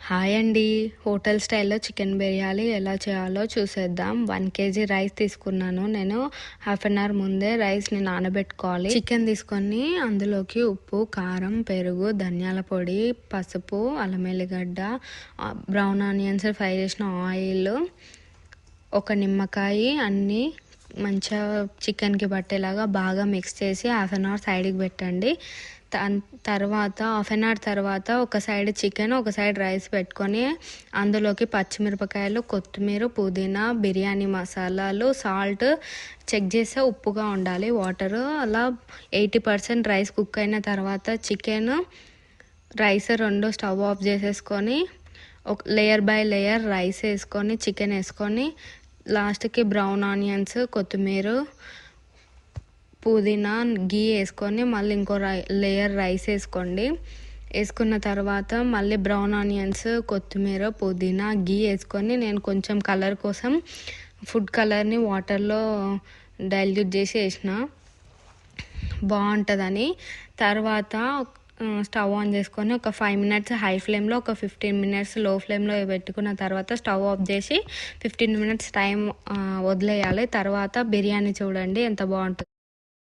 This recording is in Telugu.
హాయ్ అండి. హోటల్ స్టైల్లో చికెన్ బిర్యానీ ఎలా చేయాలో చూసేద్దాం. 1 కేజీ రైస్ తీసుకున్నాను. నేను హాఫ్ అన్ అవర్ ముందే రైస్ని నానబెట్టుకోవాలి. చికెన్ తీసుకొని అందులోకి ఉప్పు, కారం, పెరుగు, ధనియాల పొడి, పసుపు, అల్లం ఎల్లిగడ్డ, బ్రౌన్ ఆనియన్స్, ఫ్రై చేసిన ఆయిల్, ఒక నిమ్మకాయ అన్నీ మంచిగా చికెన్కి పట్టేలాగా బాగా మిక్స్ చేసి హాఫ్ అన్ అవర్ సైడ్కి పెట్టండి. తర్వాత హాఫ్ అన్ అవర్ తర్వాత ఒక సైడ్ చికెన్, ఒక సైడ్ రైస్ పెట్టుకొని అందులోకి పచ్చిమిరపకాయలు, కొత్తిమీర, పుదీనా, బిర్యానీ మసాలాలు, సాల్ట్ చెక్ చేస్తే ఉప్పుగా ఉండాలి వాటర్. అలా 80% రైస్ కుక్ అయిన తర్వాత చికెన్, రైస్ రెండు స్టవ్ ఆఫ్ చేసేసుకొని ఒక లేయర్ బై లేయర్ రైస్ వేసుకొని చికెన్ వేసుకొని లాస్ట్కి బ్రౌన్ ఆనియన్స్, కొత్తిమీర, పుదీనా, గీ వేసుకొని మళ్ళీ ఇంకో లేయర్ రైస్ వేసుకోండి. వేసుకున్న తర్వాత మళ్ళీ బ్రౌన్ ఆనియన్స్, కొత్తిమీర, పుదీనా, గీ వేసుకొని నేను కొంచెం కలర్ కోసం ఫుడ్ కలర్ని వాటర్లో డైల్యూట్ చేసి వేసిన బాగుంటుందని. తర్వాత స్టవ్ ఆన్ చేసుకొని ఒక 5 minutes హై ఫ్లేమ్లో, ఒక 15 minutes లో ఫ్లేమ్లో పెట్టుకున్న తర్వాత స్టవ్ ఆఫ్ చేసి 15 minutes టైం వదిలేయాలి. తర్వాత బిర్యానీ చూడండి ఎంత బాగుంటుంది.